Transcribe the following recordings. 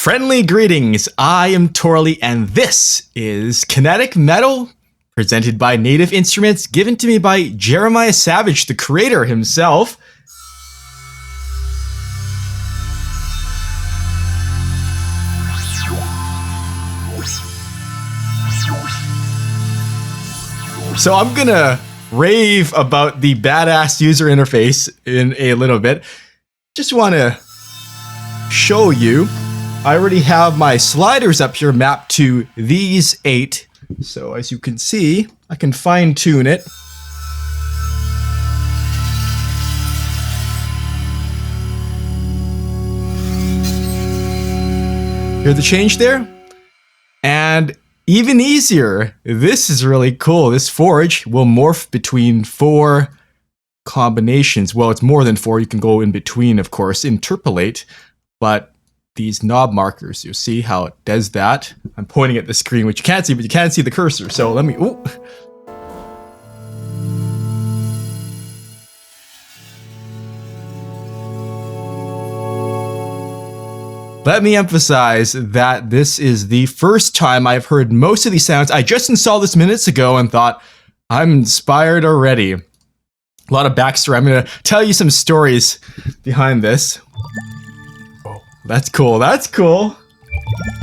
Friendly greetings, I am Torley, and this is KINETIC METAL, presented by Native Instruments, given to me by Jeremiah Savage, the creator himself. So I'm gonna rave about the badass user interface in a little bit. Just wanna show you, I already have my sliders up here mapped to these 8. So as you can see, I can fine tune it. Hear the change there? And even easier, this is really cool. This forge will morph between 4 combinations. Well, it's more than 4. You can go in between, of course, interpolate. But these knob markers, you see how it does that? I'm pointing at the screen, which you can't see, but you can see the cursor. So let me, ooh. Let me emphasize that this is the first time I've heard most of these sounds. I just installed this minutes ago and thought, I'm inspired already. A lot of backstory. I'm gonna tell you some stories behind this. That's cool, that's cool.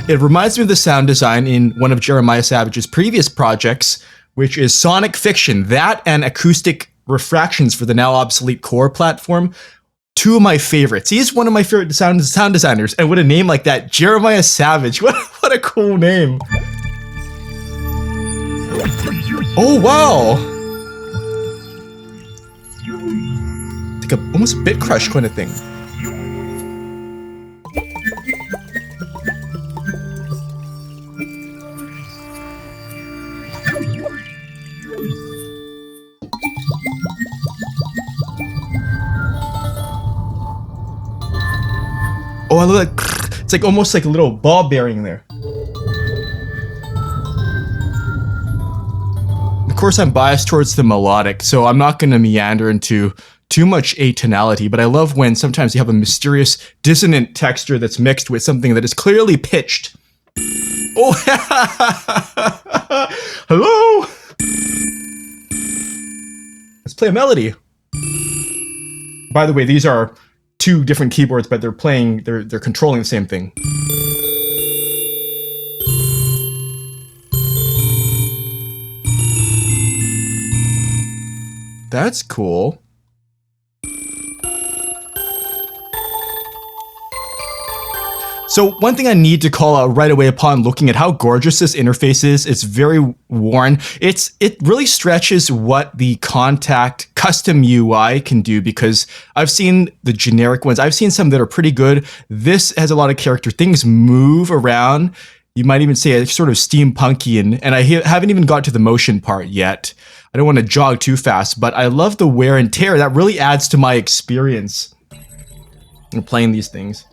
It reminds me of the sound design in one of Jeremiah Savage's previous projects, which is Sonic Fiction. That and acoustic refractions for the now obsolete Core platform. 2 of my favorites. He's one of my favorite sound designers, and with a name like that, Jeremiah Savage. What a cool name. Oh wow. Like almost a bit crush kind of thing. Oh, I look like it's like almost like a little ball bearing there. Of course, I'm biased towards the melodic, so I'm not going to meander into too much atonality, but I love when sometimes you have a mysterious dissonant texture that's mixed with something that is clearly pitched. Oh, hello. Let's play a melody. By the way, these are 2 different keyboards, but they're controlling the same thing. That's cool. So one thing I need to call out right away upon looking at how gorgeous this interface is, it's very worn. It really stretches what the KONTAKT custom UI can do, because I've seen the generic ones. I've seen some that are pretty good. This has a lot of character. Things move around. You might even say it's sort of steampunky, and I haven't even got to the motion part yet. I don't want to jog too fast, but I love the wear and tear. That really adds to my experience in playing these things.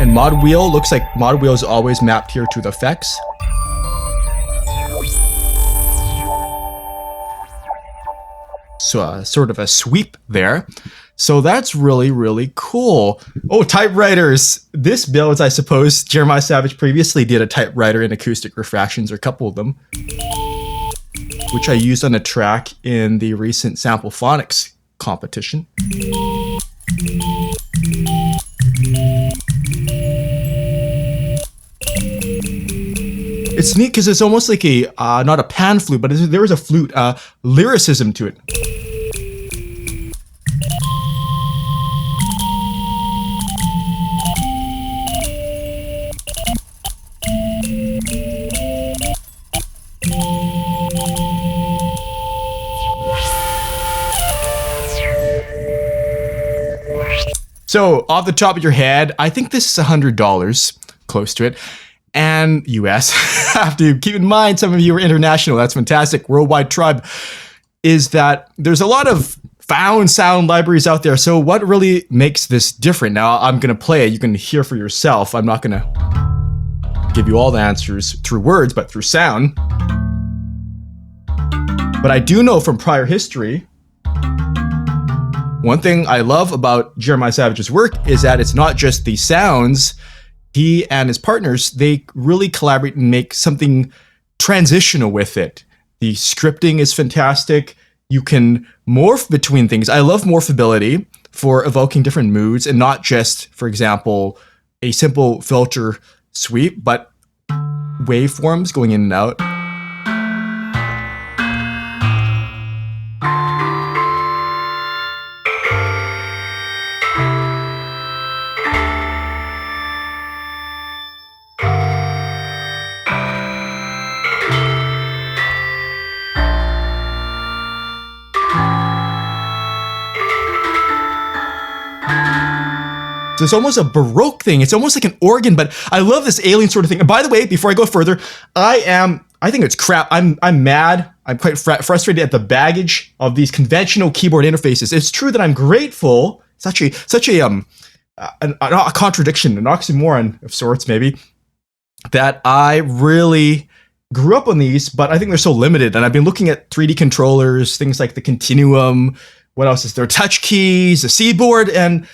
And mod wheel, looks like mod wheel is always mapped here to the effects. So sort of a sweep there. So that's really, really cool. Oh, typewriters. This build, I suppose, Jeremiah Savage previously did a typewriter in acoustic refractions, or a couple of them, which I used on a track in the recent Sample Phonics competition. It's neat because it's almost like a, not a pan flute, but there is a flute, lyricism to it. So off the top of your head, I think this is $100, close to it. And US, have to keep in mind, some of you are international, that's fantastic, worldwide tribe, is that there's a lot of found sound libraries out there. So what really makes this different? Now I'm gonna play it, you can hear for yourself. I'm not gonna give you all the answers through words, but through sound. But I do know from prior history One thing I love about Jeremiah Savage's work is that it's not just the sounds. He and his partners, they really collaborate and make something transitional with it. The scripting is fantastic. You can morph between things. I love morphability for evoking different moods and not just, for example, a simple filter sweep, but waveforms going in and out. So it's almost a Baroque thing. It's almost like an organ, but I love this alien sort of thing. And by the way, before I go further, I think it's crap. I'm mad. I'm quite frustrated at the baggage of these conventional keyboard interfaces. It's true that I'm grateful. Such a contradiction, an oxymoron of sorts, maybe, that I really grew up on these, but I think they're so limited. And I've been looking at 3D controllers, things like the Continuum. What else is there? Touch keys, a Seaboard, and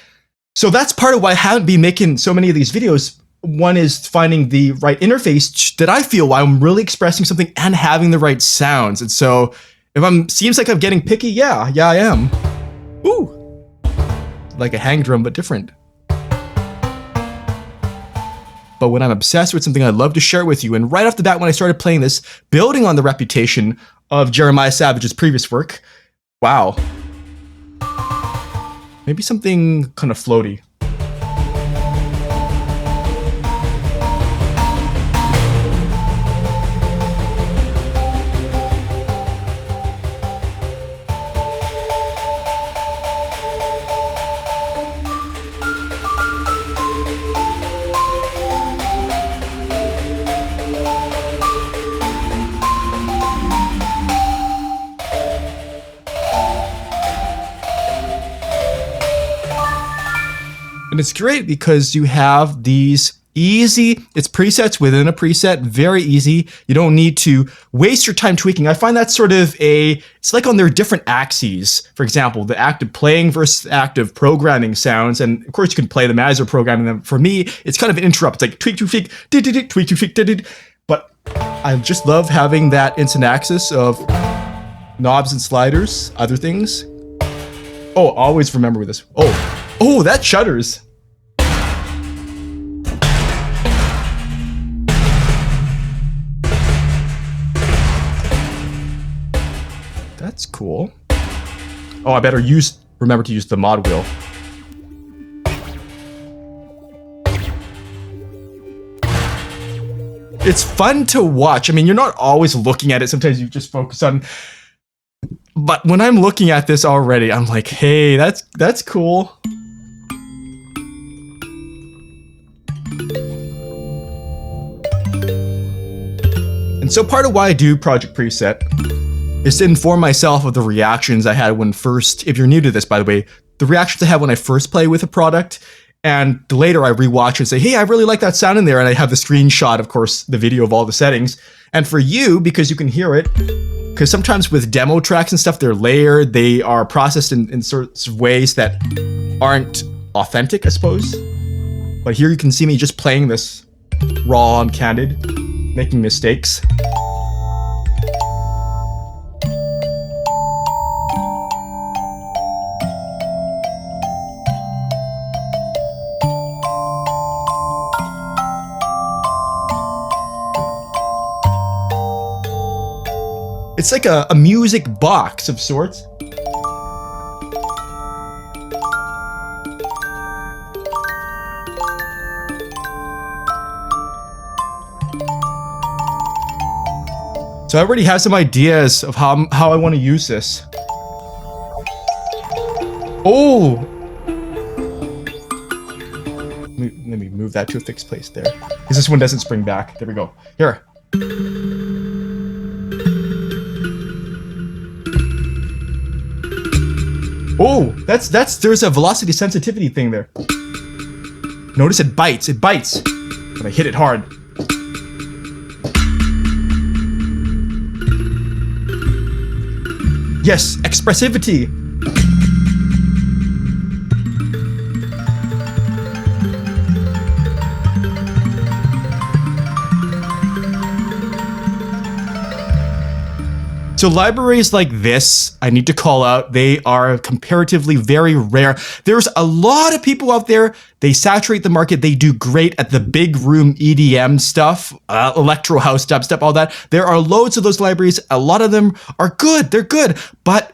so that's part of why I haven't been making so many of these videos. One is finding the right interface that I feel while I'm really expressing something and having the right sounds. And so if seems like I'm getting picky, yeah, I am. Ooh, like a hang drum, but different. But when I'm obsessed with something, I'd love to share it with you. And right off the bat, when I started playing this, building on the reputation of Jeremiah Savage's previous work, wow. Maybe something kind of floaty. And it's great because you have these it's presets within a preset, very easy. You don't need to waste your time tweaking. I find that sort of it's like on their different axes. For example, the act of playing versus the act of programming sounds. And of course you can play them as you're programming them. For me, it's kind of an interrupt. It's like tweak, tweak, tweak, tweak, tweak, tweak. But I just love having that instant axis of knobs and sliders, other things. Oh, always remember this. Oh, that shudders. That's cool. Oh, I better remember to use the mod wheel. It's fun to watch. I mean, you're not always looking at it. Sometimes you just focus on. But when I'm looking at this already, I'm like, hey, that's cool. And so part of why I do Project Preset is to inform myself of the reactions I had when first, if you're new to this, by the way, the reactions I had when I first play with a product, and later I rewatch and say, hey, I really like that sound in there, and I have the screenshot, of course, the video of all the settings. And for you, because you can hear it, because sometimes with demo tracks and stuff, they're layered, they are processed in sorts of ways that aren't authentic, I suppose. But here you can see me just playing this raw and candid, making mistakes. It's like a music box of sorts. So I already have some ideas of how I want to use this. Oh! Let me move that to a fixed place there. Because this one doesn't spring back. There we go. Here. Oh, there's a velocity sensitivity thing there. Notice it bites when I hit it hard. Yes, expressivity. So libraries like this, I need to call out, they are comparatively very rare. There's a lot of people out there, they saturate the market, they do great at the big room EDM stuff, electro house, dubstep, all that. There are loads of those libraries, a lot of them are good, they're good, but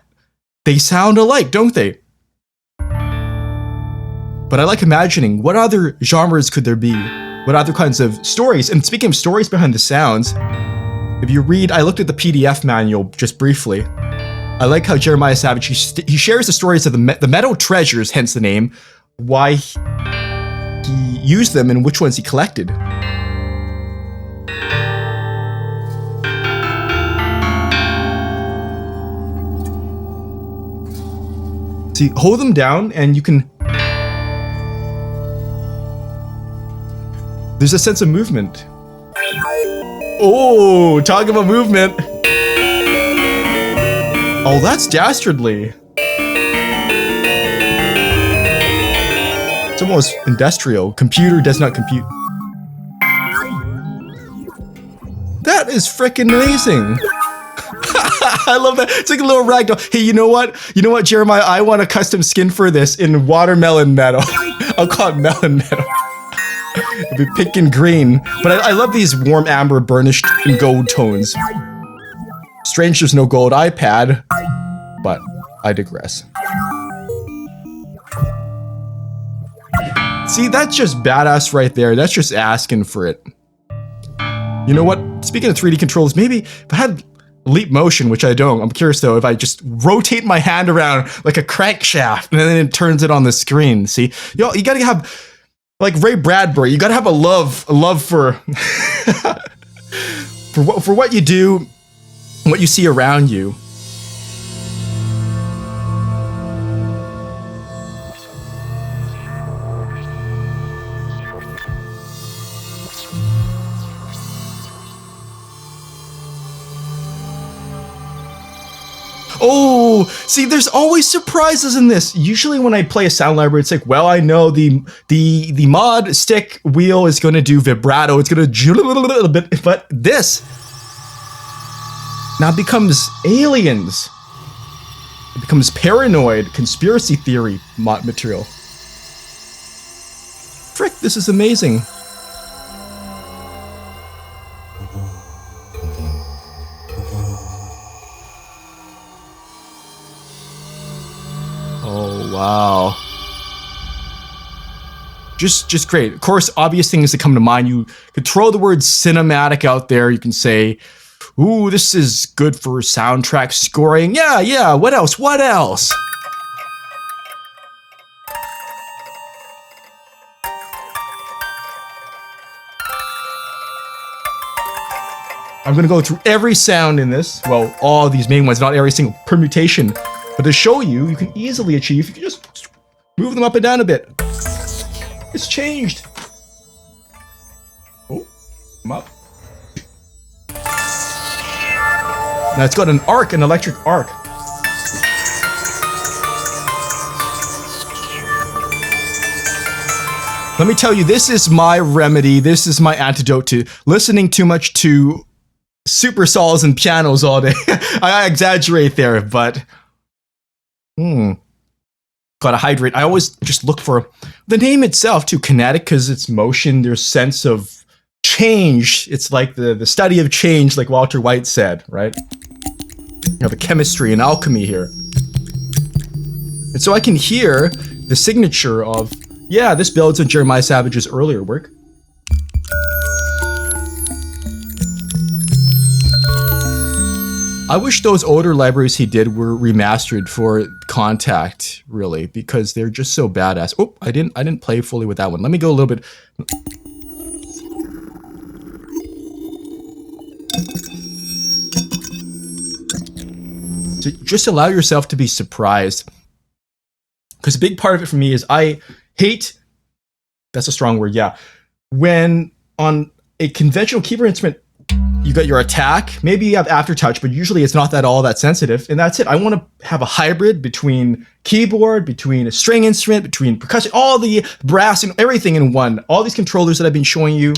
they sound alike, don't they? But I like imagining, what other genres could there be? What other kinds of stories? And speaking of stories behind the sounds, if you read, I looked at the PDF manual just briefly. I like how Jeremiah Savage, he shares the stories of the metal treasures, hence the name, why he used them and which ones he collected. See, hold them down and you can... There's a sense of movement. Oh, talk about movement. Oh, that's dastardly. It's almost industrial. Computer does not compute. That is frickin' amazing. I love that. It's like a little ragdoll. Hey, you know what? You know what, Jeremiah? I want a custom skin for this in watermelon metal. I'll call it melon metal. It'll be pink and green, but I love these warm amber burnished in gold tones. Strange there's no gold iPad, but I digress. See, that's just badass right there. That's just asking for it. You know what? Speaking of 3D controls, maybe if I had leap motion, which I don't, I'm curious though, if I just rotate my hand around like a crankshaft and then it turns it on the screen. See, you gotta have... Like Ray Bradbury, you gotta have a love for for what you do, what you see around you. Oh, see, there's always surprises in this. Usually when I play a sound library, it's like, well, I know the mod stick wheel is going to do vibrato. It's going to do a little bit, but this now becomes aliens. It becomes paranoid, conspiracy theory material. Frick, this is amazing. Oh, wow. Just great. Of course, obvious things that come to mind. You could throw the word cinematic out there. You can say, ooh, this is good for soundtrack scoring. Yeah, what else? What else? I'm gonna go through every sound in this. Well, all these main ones, not every single permutation. But to show you, you can easily achieve, you can just move them up and down a bit. It's changed. Oh, come up. Now it's got an arc, an electric arc. Let me tell you, this is my remedy. This is my antidote to listening too much to super sols and pianos all day. I exaggerate there, but gotta hydrate. I always just look for the name itself too, kinetic, because it's motion. There's sense of change. It's like the study of change, like Walter White said, right? You have a chemistry and alchemy here. And so I can hear the signature of, yeah, this builds on Jeremiah Savage's earlier work. I wish those older libraries he did were remastered for KONTAKT, really, because they're just so badass. Oh, I didn't play fully with that one. Let me go a little bit. So just allow yourself to be surprised. Because a big part of it for me is I hate, that's a strong word, yeah. When on a conventional keyboard instrument, you got your attack, maybe you have aftertouch, but usually it's not all that sensitive, and that's it. I want to have a hybrid between keyboard, between a string instrument, between percussion, all the brass and everything in one. All these controllers that I've been showing you.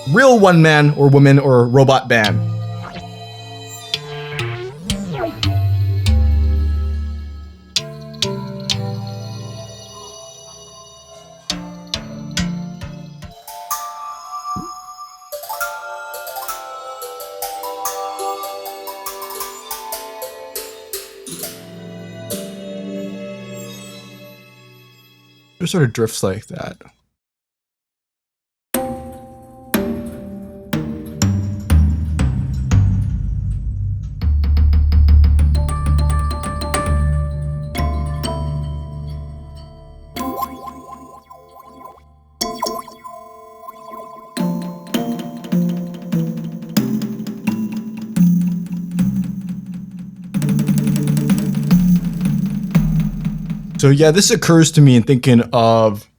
Real one man or woman or robot band. It sort of drifts like that. So yeah, this occurs to me in thinking of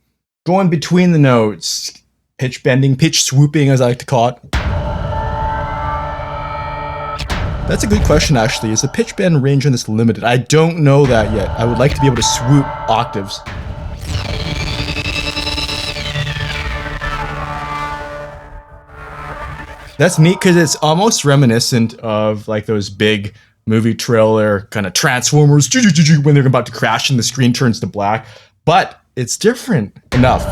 going between the notes, pitch bending, pitch swooping, as I like to call it. That's a good question, actually. Is the pitch bend range on this limited? I don't know that yet. I would like to be able to swoop octaves. That's neat because it's almost reminiscent of like those big movie trailer kind of Transformers when they're about to crash and the screen turns to black, but it's different enough.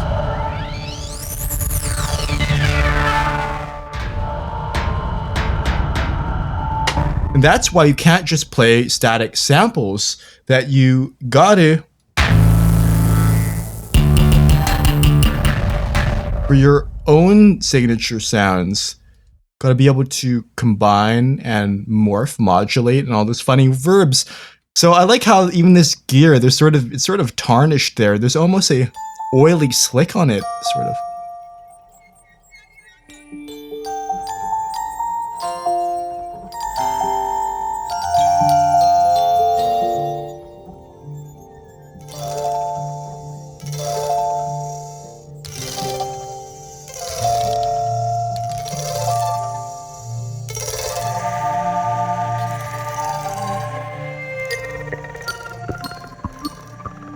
And that's why you can't just play static samples, that you gotta, for your own signature sounds, gotta be able to combine and morph, modulate, and all those funny verbs. So I like how even this gear, it's sort of tarnished there. There's almost a oily slick on it, sort of.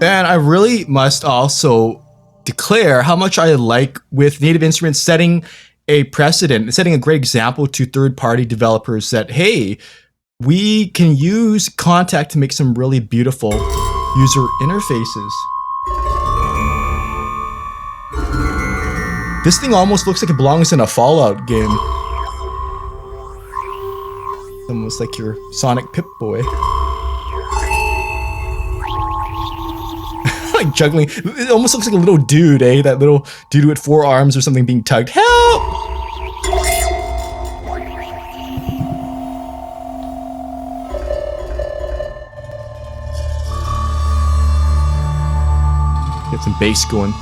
And I really must also declare how much I like with Native Instruments setting a precedent, setting a great example to third-party developers that, hey, we can use KONTAKT to make some really beautiful user interfaces. This thing almost looks like it belongs in a Fallout game. It's almost like your Sonic Pip-Boy. Like juggling. It almost looks like a little dude, eh? That little dude with 4 arms or something being tugged. Help! Get some bass going.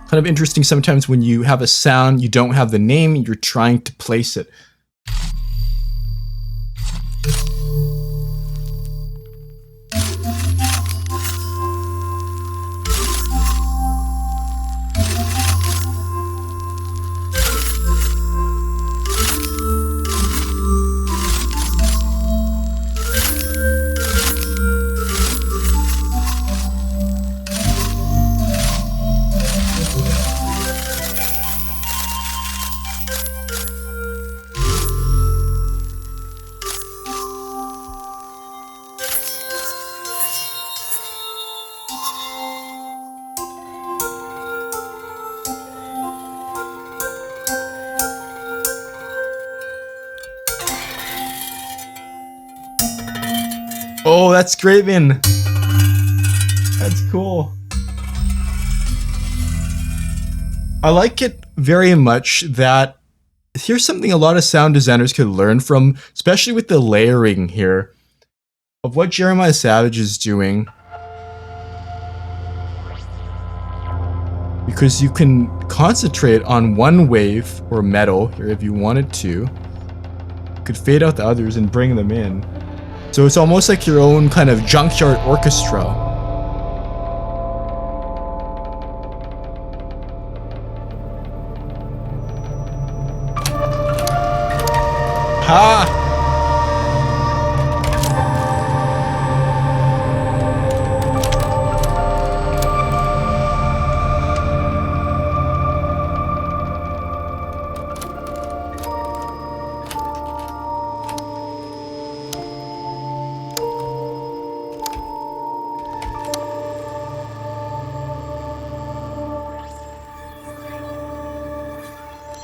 Kind of interesting sometimes when you have a sound, you don't have the name, you're trying to place it. Oh, that's great, man. That's cool. I like it very much that here's something a lot of sound designers could learn from, especially with the layering here, of what Jeremiah Savage is doing. Because you can concentrate on one wave or metal here if you wanted to. You could fade out the others and bring them in. So it's almost like your own kind of junkyard orchestra. Ha!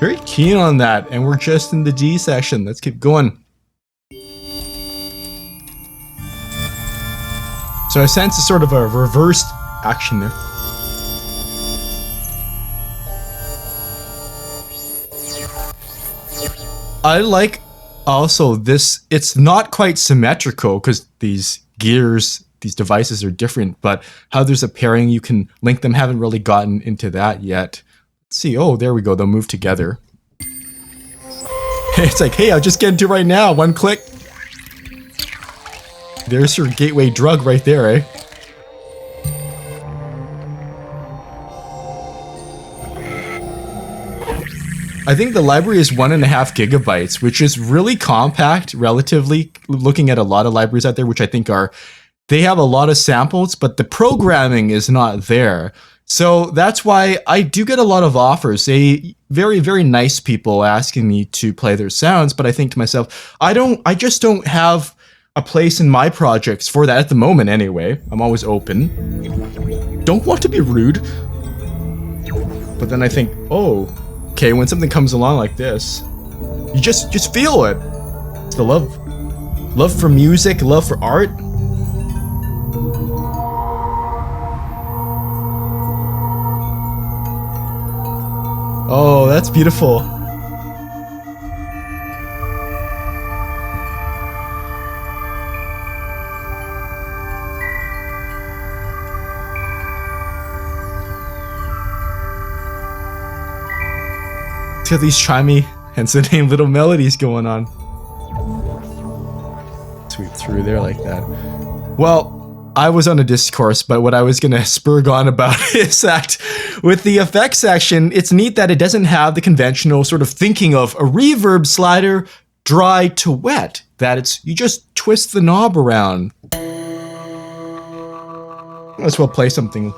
Very keen on that, and we're just in the G section. Let's keep going. So I sense a sort of a reversed action there. I like also this, it's not quite symmetrical because these gears, these devices are different, but how there's a pairing, you can link them. Haven't really gotten into that yet. Let's see. Oh, there we go. They'll move together. It's like, hey, I'll just get into it right now. One click. There's your gateway drug right there, eh? I think the library is 1.5 gigabytes, which is really compact, relatively, looking at a lot of libraries out there, which I think are, they have a lot of samples, but the programming is not there. So that's why I do get a lot of offers. They very, very nice people asking me to play their sounds, but I think to myself, I just don't have a place in my projects for that at the moment anyway. I'm always open. Don't want to be rude. But then I think, oh, okay, when something comes along like this, you just feel it. It's the love. Love for music, love for art. Oh, that's beautiful. It's got these chimey, hence the name, little melodies going on. Sweep through there like that. Well, I was on a discourse, but what I was gonna spurg on about is that with the effects section, it's neat that it doesn't have the conventional sort of thinking of a reverb slider, dry to wet. That it's, you just twist the knob around. Might as well play something.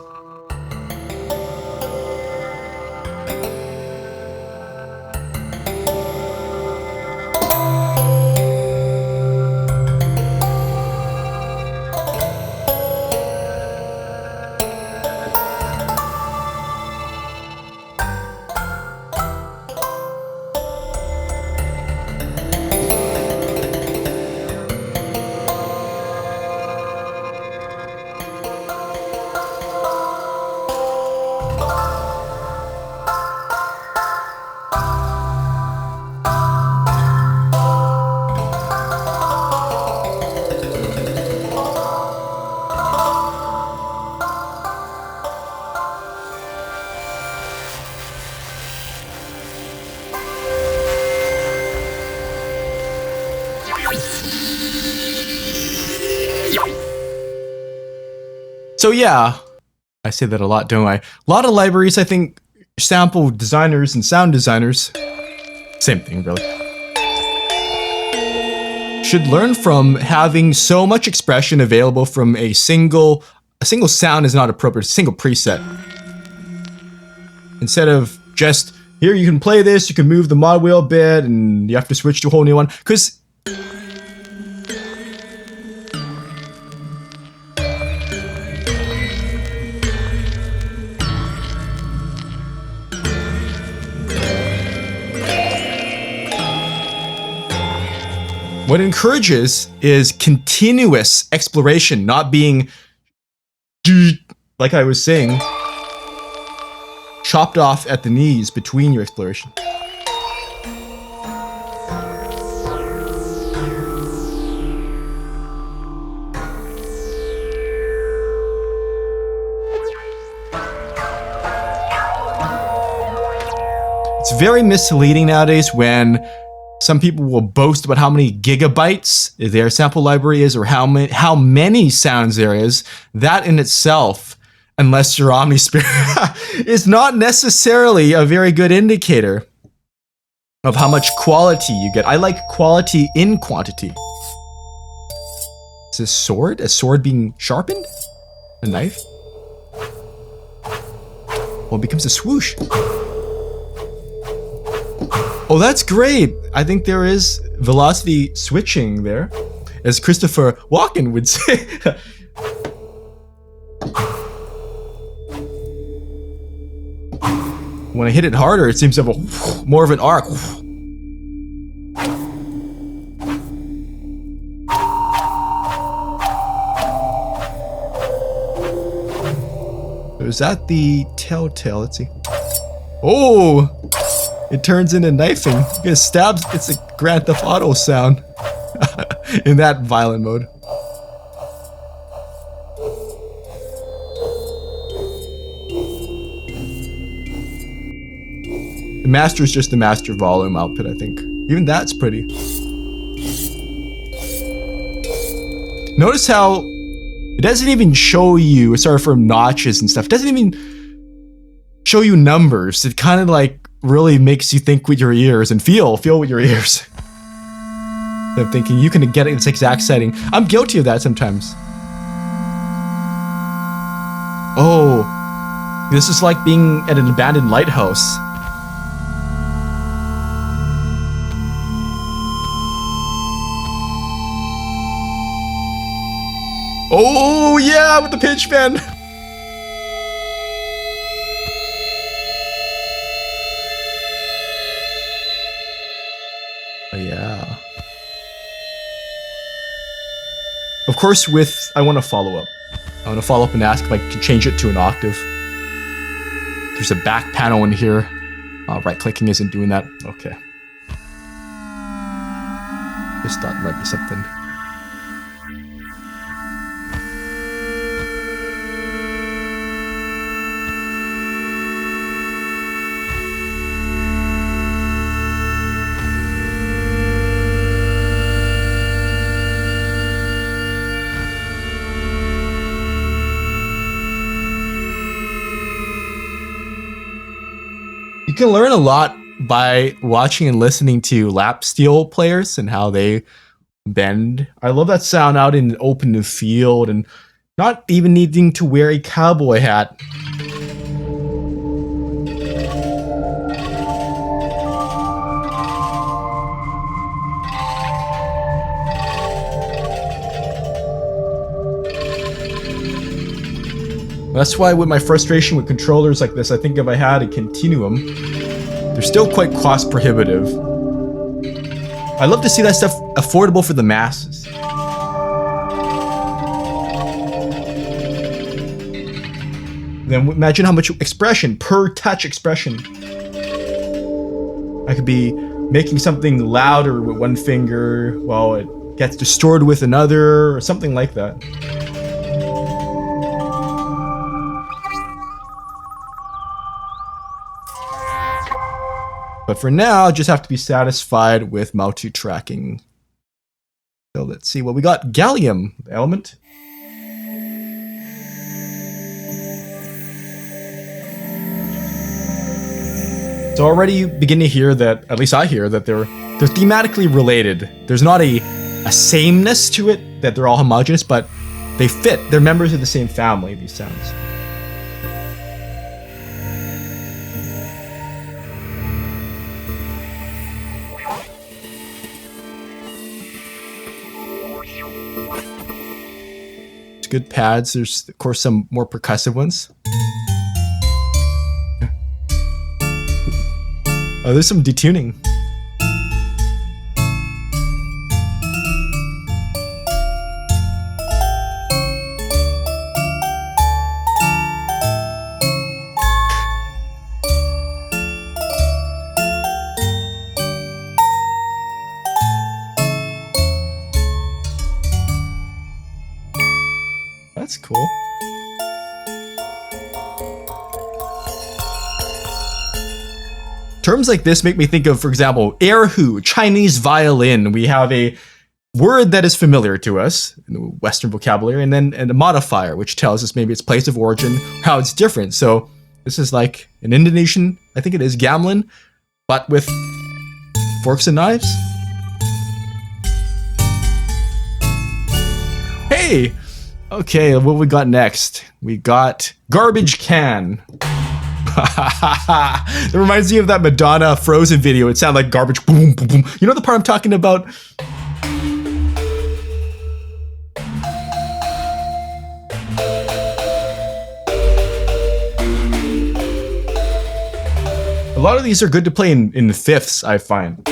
So yeah, I say that a lot, don't I? A lot of libraries, I think, sample designers and sound designers, same thing really, should learn from having so much expression available from a single sound is not appropriate, a single preset. Instead of just, here you can play this, you can move the mod wheel a bit, and you have to switch to a whole new one, because what it encourages is continuous exploration, not being, like I was saying, chopped off at the knees between your exploration. It's very misleading nowadays when some people will boast about how many gigabytes their sample library is, or how many sounds there is. That in itself, unless you're Omnispirit, is not necessarily a very good indicator of how much quality you get. I like quality in quantity. Is this a sword? A sword being sharpened? A knife? Well, it becomes a swoosh. Oh, that's great. I think there is velocity switching there, as Christopher Walken would say. When I hit it harder, it seems to have a more of an arc. is that the telltale? Let's see. Oh, it turns into knifing. It stabs. It's a Grand Theft Auto sound in that violent mode. The master is just the master volume output, I think. Even that's pretty. Notice how it doesn't even show you, sorry for notches and stuff, it doesn't even show you numbers. It kind of like really makes you think with your ears and feel with your ears. I'm thinking you can get it in its exact setting. I'm guilty of that sometimes. Oh, this is like being at an abandoned lighthouse. Oh yeah, with the pitch bend. Oh yeah. Of course, I want to follow up. I want to follow up and ask if I can change it to an octave. There's a back panel in here. Right clicking isn't doing that. Okay. Just thought it might be something. You can learn a lot by watching and listening to lap steel players and how they bend. I love that sound out in an open field and not even needing to wear a cowboy hat. That's why with my frustration with controllers like this, I think if I had a Continuum, they're still quite cost prohibitive. I love to see that stuff affordable for the masses. Then imagine how much expression, per touch expression. I could be making something louder with one finger while it gets distorted with another, or something like that. But for now, I just have to be satisfied with multi-tracking. So let's see what we got. Gallium element. So already you begin to hear that, at least I hear, that they're thematically related. There's not a sameness to it, that they're all homogeneous, but they fit. They're members of the same family, these sounds. Good pads. There's of course some more percussive ones. Oh, there's some detuning. That's cool. Terms like this make me think of, for example, erhu, Chinese violin. We have a word that is familiar to us in the Western vocabulary, and then a modifier, which tells us maybe its place of origin, or how it's different. So this is like an Indonesian, I think it is, gamelan, but with forks and knives. Hey! Okay, what we got next? We got garbage can. It reminds me of that Madonna Frozen video. It sounded like garbage boom, boom, boom. You know the part I'm talking about? A lot of these are good to play in fifths, I find.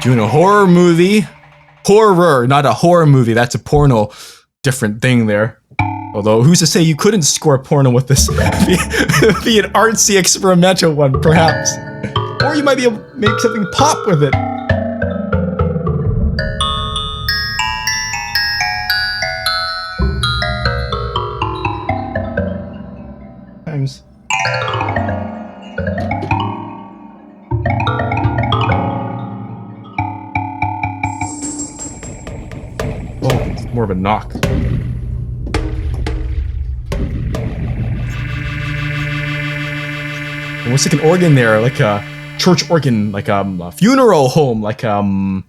Doing a horror movie. Horror, not a horror movie. That's a porno. Different thing there. Although, who's to say you couldn't score porno with this? Be an artsy experimental one, perhaps. Or you might be able to make something pop with it. Times. Oh, it's more of a knock. Almost like an organ there, like a church organ, like a funeral home, like So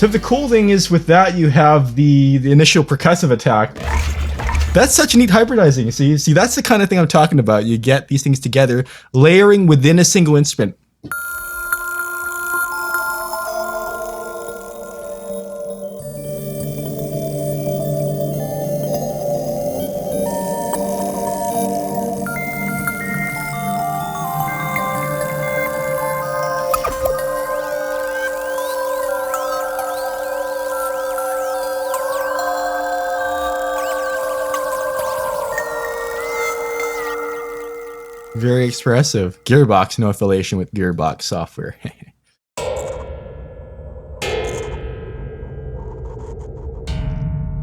the cool thing is with that you have the initial percussive attack. That's such neat hybridizing. See, that's the kind of thing I'm talking about. You get these things together, layering within a single instrument. Very expressive. Gearbox, no affiliation with Gearbox software.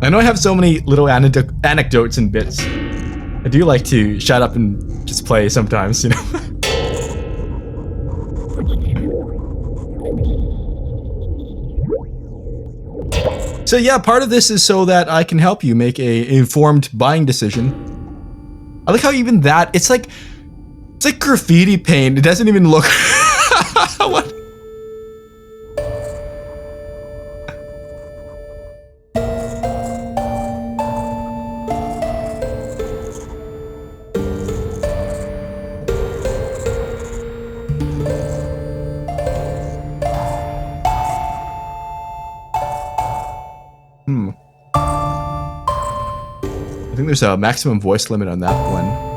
I know I have so many little anecdotes and bits. I do like to shut up and just play sometimes, you know. So yeah, part of this is so that I can help you make a informed buying decision. I like how even that, it's like graffiti paint. It doesn't even look. What? I think there's a maximum voice limit on that one.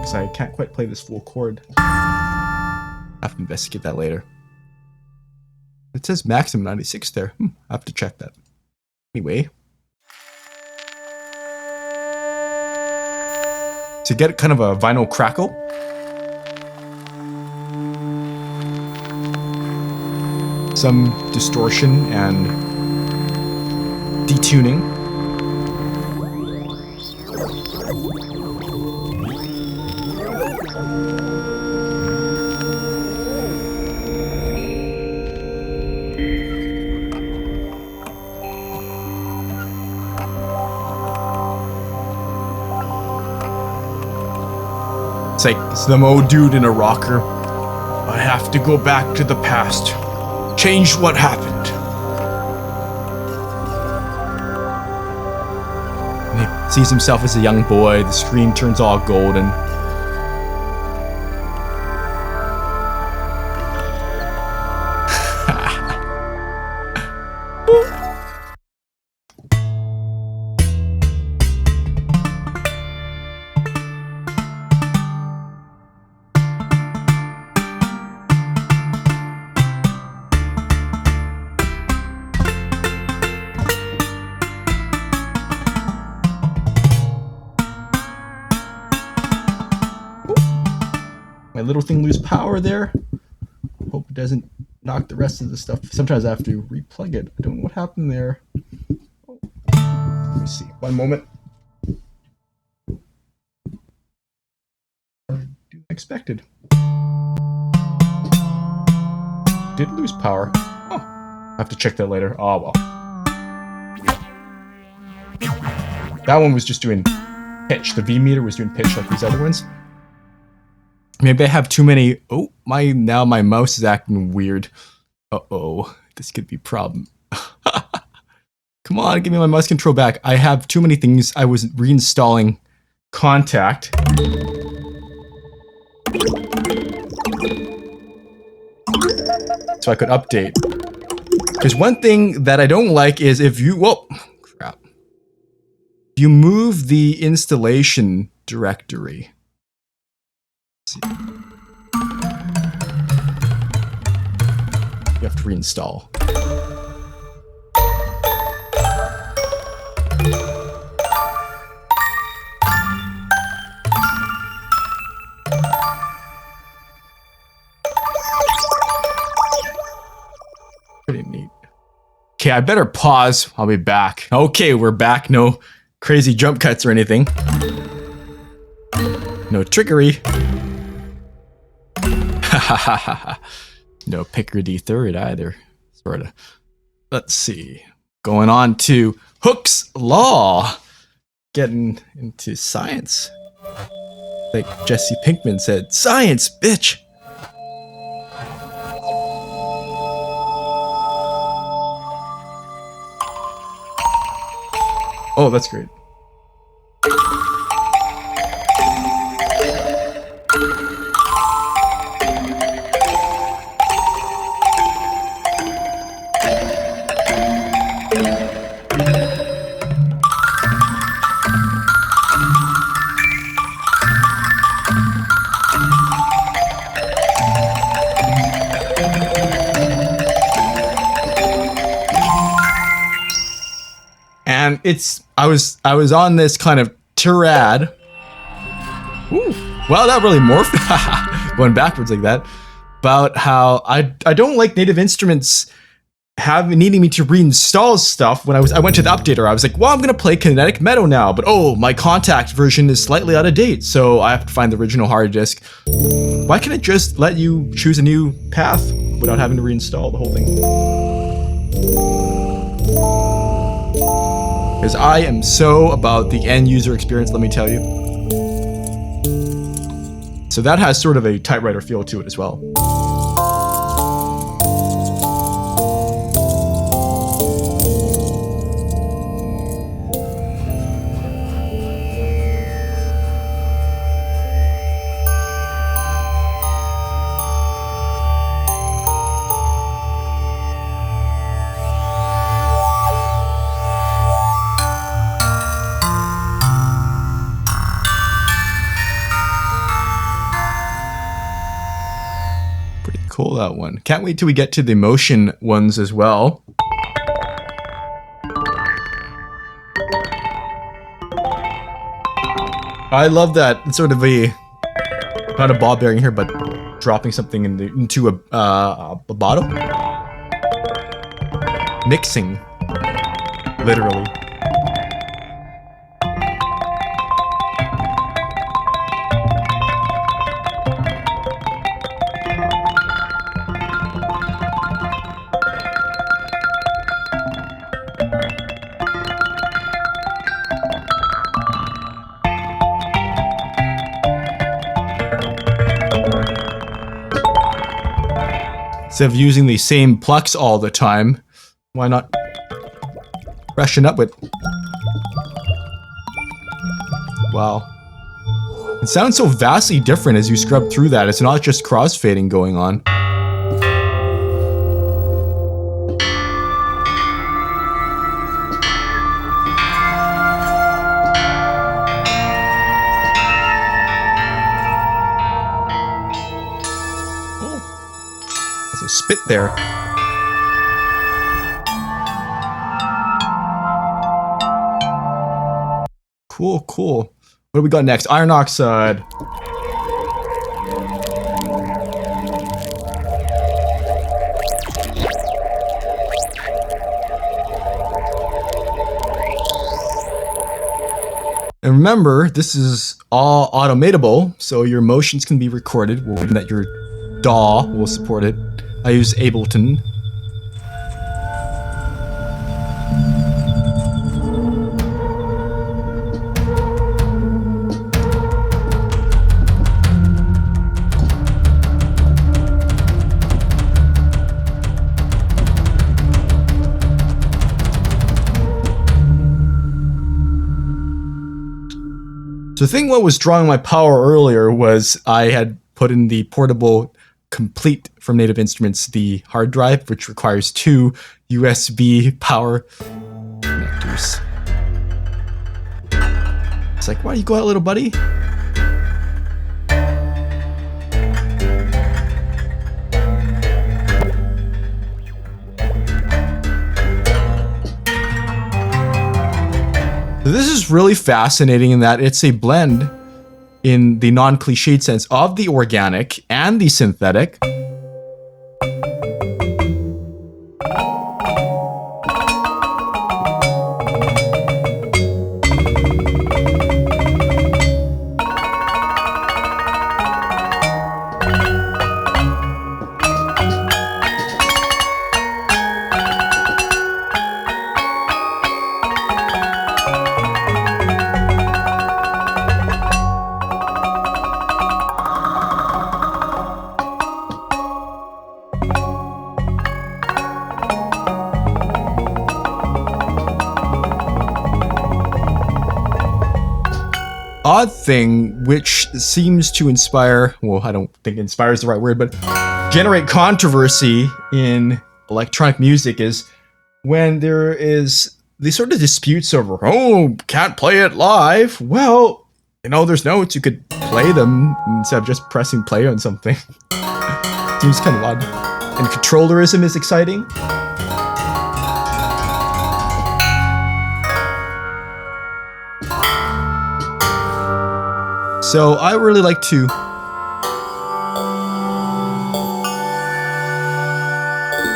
Because I can't quite play this full chord. I have to investigate that later. It says maximum 96 there. I have to check that. Anyway. To get kind of a vinyl crackle. Some distortion and detuning. It's like some old dude in a rocker. I have to go back to the past. Change what happened. And he sees himself as a young boy. The screen turns all golden. My little thing lose power there. Hope it doesn't knock the rest of the stuff. Sometimes I have to replug it. I don't know what happened there. Oh. Let me see. One moment. Expected. Did lose power. Oh. I have to check that later. Oh well. That one was just doing pitch. The V meter was doing pitch like these other ones. Maybe I have too many. Oh, now my mouse is acting weird. Uh-oh, this could be a problem. Come on, give me my mouse control back. I have too many things. I was reinstalling KONTAKT. So I could update. There's one thing that I don't like is if you, whoa, crap. You move the installation directory. Let's see. You have to reinstall. Pretty neat. Okay, I better pause. I'll be back. Okay, we're back. No crazy jump cuts or anything. No trickery. No Picardy third either. Sorta. Let's see. Going on to Hooke's Law. Getting into science. Like Jesse Pinkman said, science, bitch! Oh, that's great. And I was on this kind of tirade. Ooh, wow, that really morphed. Going backwards like that. About how I don't like Native Instruments needing me to reinstall stuff when I went to the updater. I was like, well, I'm gonna play KINETIC METAL now, but oh, my KONTAKT version is slightly out of date, so I have to find the original hard disk. Why can't it just let you choose a new path without having to reinstall the whole thing? Because I am so about the end user experience, let me tell you. So that has sort of a typewriter feel to it as well. Cool, that one. Can't wait till we get to the motion ones as well. I love that. It's sort of a, not a ball bearing here, but dropping something into a bottle. Mixing, literally. Instead of using the same plucks all the time, why not freshen up with... Wow. It sounds so vastly different as you scrub through that. It's not just crossfading going on. Spit there. Cool, cool. What do we got next? Iron oxide. And remember, this is all automatable, so your motions can be recorded, that your DAW will support it. I use Ableton. So the thing what was drawing my power earlier was I had put in the portable complete from Native Instruments the hard drive, which requires 2 USB power connectors. It's like, why do you go out, little buddy? This is really fascinating in that it's a blend in the non-cliched sense of the organic and the synthetic. Odd thing, which seems to inspire, well, I don't think inspire is the right word, but generate controversy in electronic music, is when there is these sort of disputes over, oh, can't play it live. Well, you know, there's notes, you could play them instead of just pressing play on something. Seems kind of odd. And controllerism is exciting. So I really like to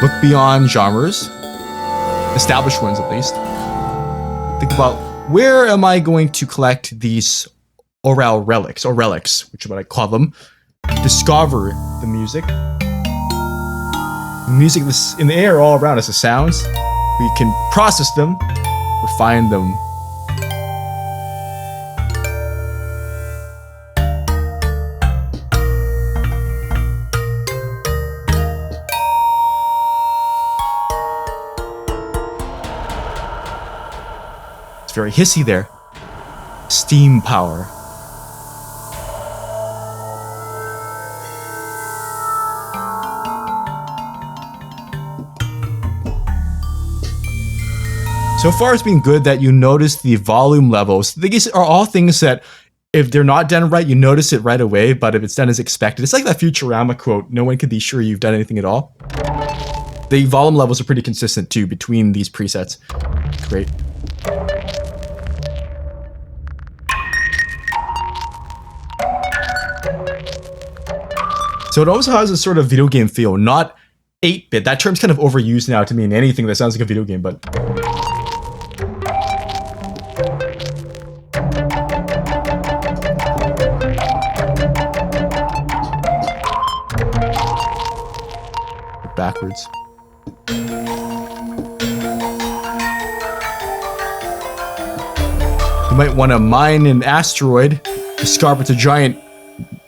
look beyond genres, established ones at least. Think about, where am I going to collect these oral relics, or relics, which is what I call them. Discover the music. Music that's in the air all around us, the sounds. We can process them, refine them. Very hissy there. Steam power. So far it's been good that you notice the volume levels. These are all things that, if they're not done right, you notice it right away, but if it's done as expected, it's like that Futurama quote, no one can be sure you've done anything at all. The volume levels are pretty consistent too between these presets. Great. So it also has a sort of video game feel, not 8-bit. That term's kind of overused now to mean anything that sounds like a video game, but... backwards. You might want to mine an asteroid, discover it's a giant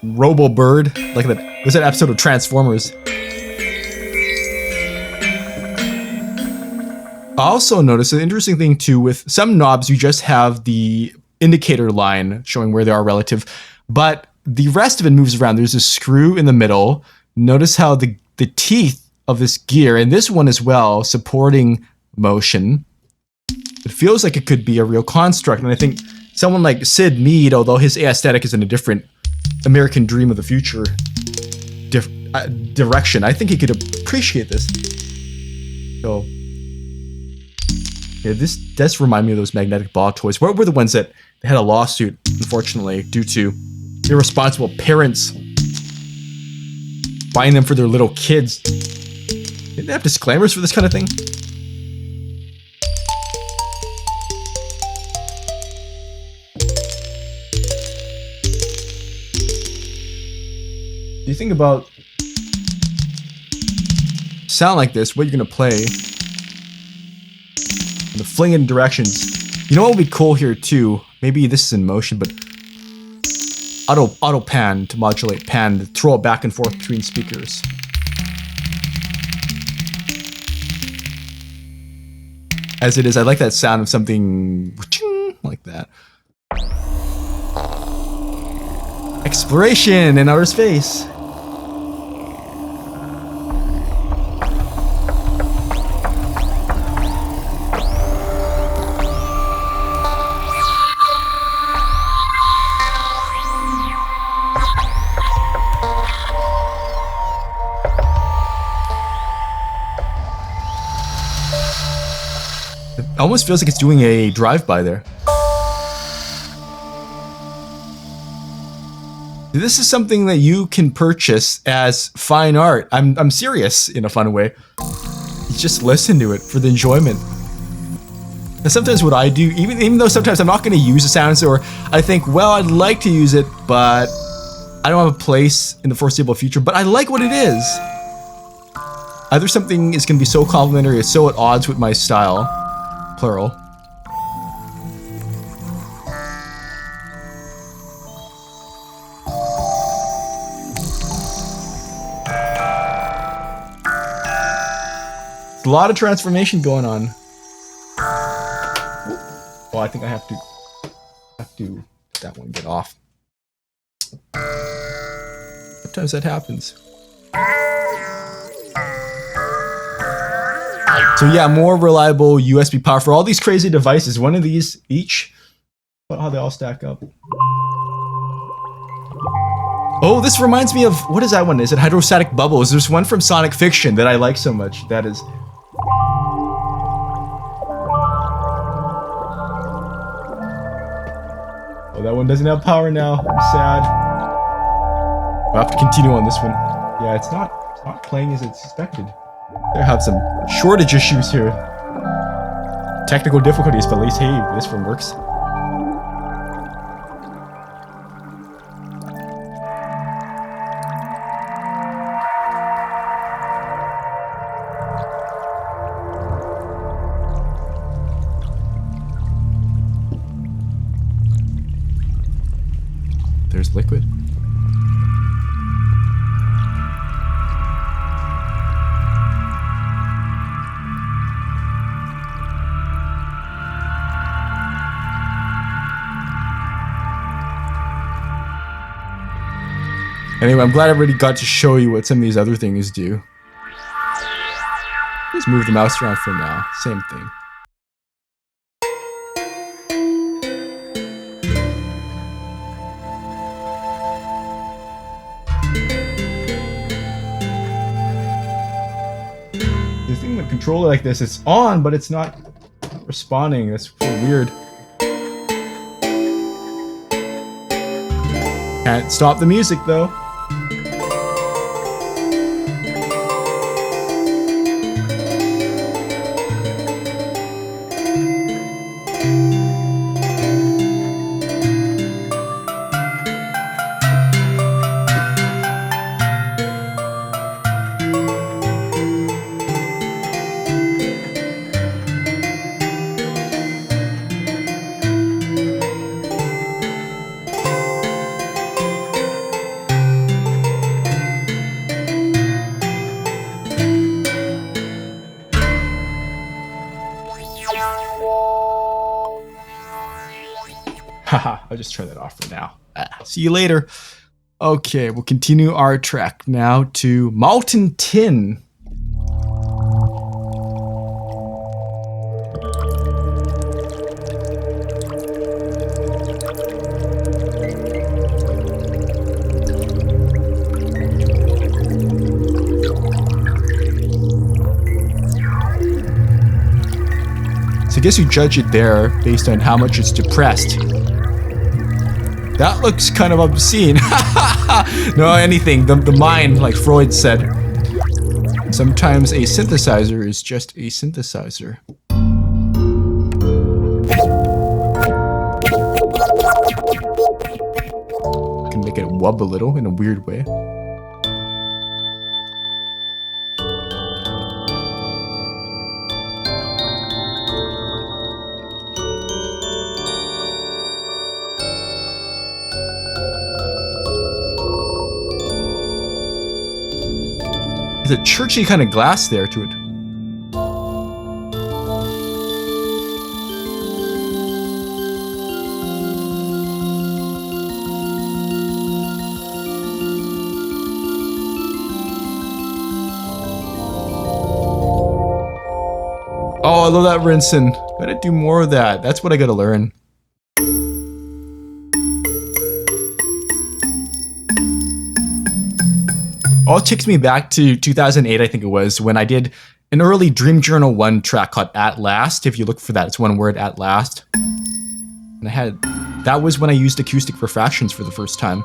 robo-bird, like that. Was that episode of Transformers? I also noticed an interesting thing too, with some knobs you just have the indicator line showing where they are relative, but the rest of it moves around. There's a screw in the middle. Notice how the teeth of this gear, and this one as well, supporting motion. It feels like it could be a real construct, and I think someone like Sid Mead, although his aesthetic is in a different American dream of the future direction, I think he could appreciate this. So, yeah, this does remind me of those magnetic ball toys. What were the ones that had a lawsuit, unfortunately, due to irresponsible parents buying them for their little kids? Didn't they have disclaimers for this kind of thing? You think about sound like this, what you're gonna play, the fling in directions. You know what would be cool here too? Maybe this is in motion, but auto pan to modulate pan, to throw it back and forth between speakers. As it is, I like that sound of something like that. Exploration in outer space. Almost feels like it's doing a drive-by there. This is something that you can purchase as fine art. I'm serious in a fun way. Just listen to it for the enjoyment. And sometimes what I do, even though sometimes I'm not going to use the sounds, or I think, well, I'd like to use it, but I don't have a place in the foreseeable future, but I like what it is. Either something is going to be so complimentary, it's so at odds with my style, plural. A lot of transformation going on. Oh, I think I have to let that one get off. Sometimes that happens. So yeah, more reliable USB power for all these crazy devices. One of these each. But how they all stack up. Oh, this reminds me of, what is that one? Is it hydrostatic bubbles? There's one from Sonic Fiction that I like so much. That is. Oh, that one doesn't have power now. I'm sad. I'll have to continue on this one. Yeah, it's not playing as it's expected. They have some shortage issues here. Technical difficulties, but at least, hey, this one works. There's liquid. Anyway, I'm glad I already got to show you what some of these other things do. Just move the mouse around for now. Same thing. The thing with a controller like this, it's on, but it's not responding. That's so weird. Can't stop the music though. Haha, I'll just turn that off for now. See you later. Okay, we'll continue our trek now to Molten Tin. So I guess you judge it there based on how much it's depressed. That looks kind of obscene. No, anything. The mind, like Freud said. Sometimes a synthesizer is just a synthesizer. Can make it wub a little in a weird way. There's a churchy kind of glass there to it. Oh, I love that rinsing. Gotta do more of that. That's what I gotta learn. All takes me back to 2008, I think it was, when I did an early Dream Journal 1 track called At Last. If you look for that, it's one word, At Last. And that was when I used acoustic refractions for the first time.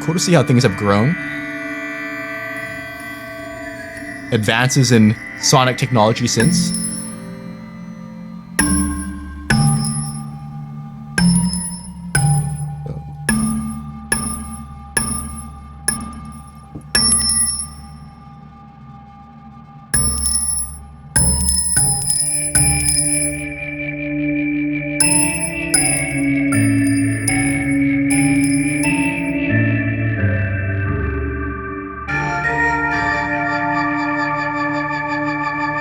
Cool to see how things have grown. Advances in sonic technology since.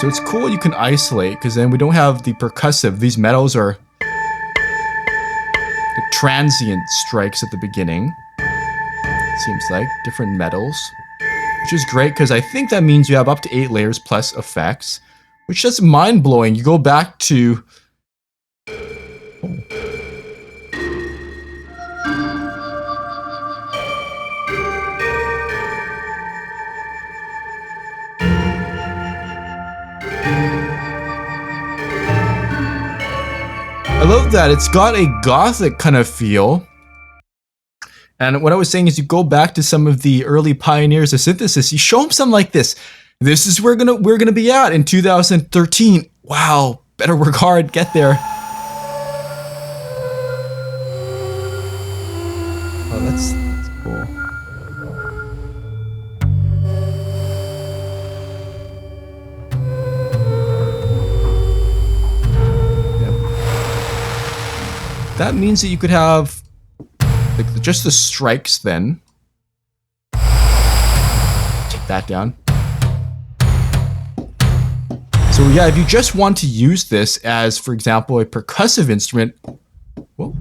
So it's cool you can isolate, because then we don't have the percussive. These metals are the transient strikes at the beginning. Seems like different metals, which is great because I think that means you have up to 8 layers plus effects, which is mind-blowing. You go back to I love that. It's got a gothic kind of feel. And what I was saying is you go back to some of the early pioneers of synthesis, you show them something like this. This is where we're gonna be at in 2013. Wow, better work hard, get there. Oh, that's cool. That means that you could have like just the strikes then. Take that down. So yeah, if you just want to use this as, for example, a percussive instrument. Whoa.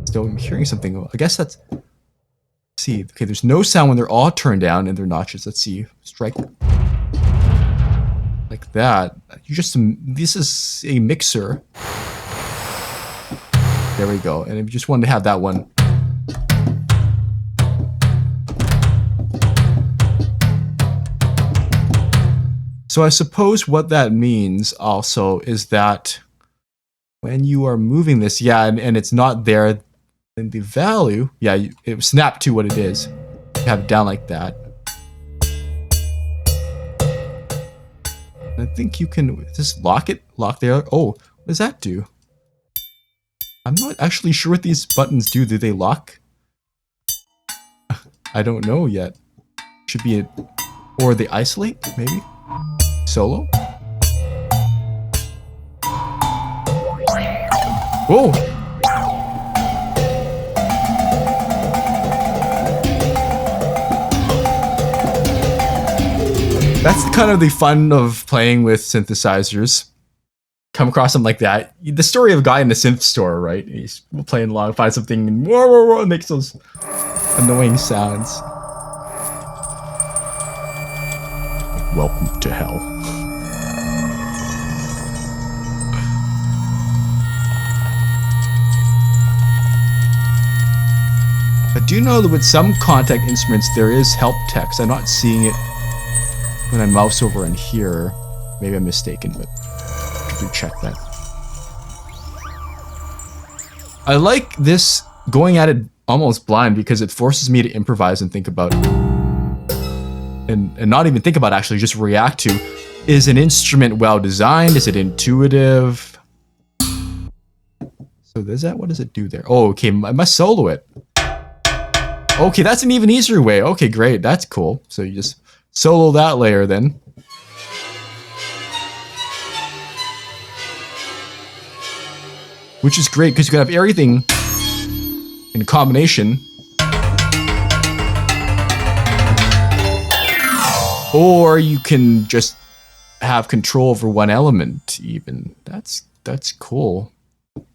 Still I'm hearing something. I guess that's... Let's see. Okay, there's no sound when they're all turned down in their notches. Let's see. Strike. Like that. You just... This is a mixer. There we go. And if you just wanted to have that one. So I suppose what that means also is that when you are moving this, yeah, and it's not there, then the value, yeah, it will snap to what it is. You have it down like that. I think you can just lock it, lock there. Oh, what does that do? I'm not actually sure what these buttons do. Do they lock? I don't know yet. Should be or they isolate, maybe? Solo? Whoa! That's kind of the fun of playing with synthesizers. Come across something like that. The story of a guy in a synth store, right? He's playing along, finds something, and whoa, whoa, whoa, makes those annoying sounds. Welcome to hell. I do know that with some KONTAKT instruments there is help text. I'm not seeing it when I mouse over in here. Maybe I'm mistaken, but check that. I like this going at it almost blind because it forces me to improvise and think about, and not even think about, actually just react to. Is an instrument well designed? Is it intuitive? So there's that. What does it do there? Oh, okay, I must solo it. Okay, that's an even easier way. Okay, great, that's cool. So you just solo that layer then. Which is great because you can have everything in combination. Or you can just have control over one element even. That's cool.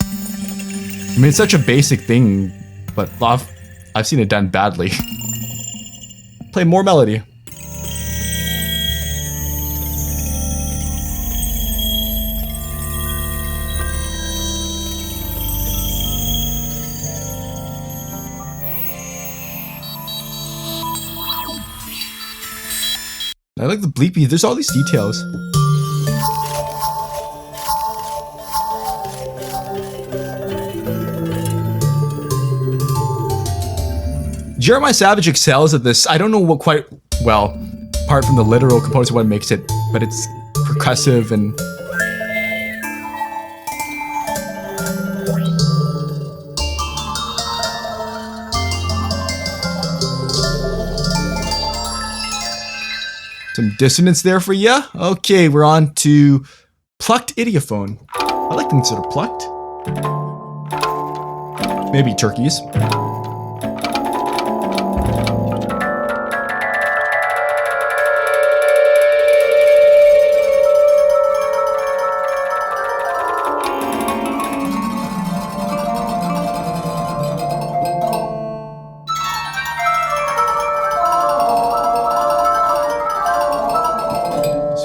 I mean, it's such a basic thing, but I've seen it done badly. Play more melody. like the bleepy. There's all these details. Jeremiah Savage excels at this. I don't know what quite well, apart from the literal components of what makes it, but it's percussive and some dissonance there for you. Okay, we're on to plucked idiophone. I like things that are plucked. Maybe turkeys.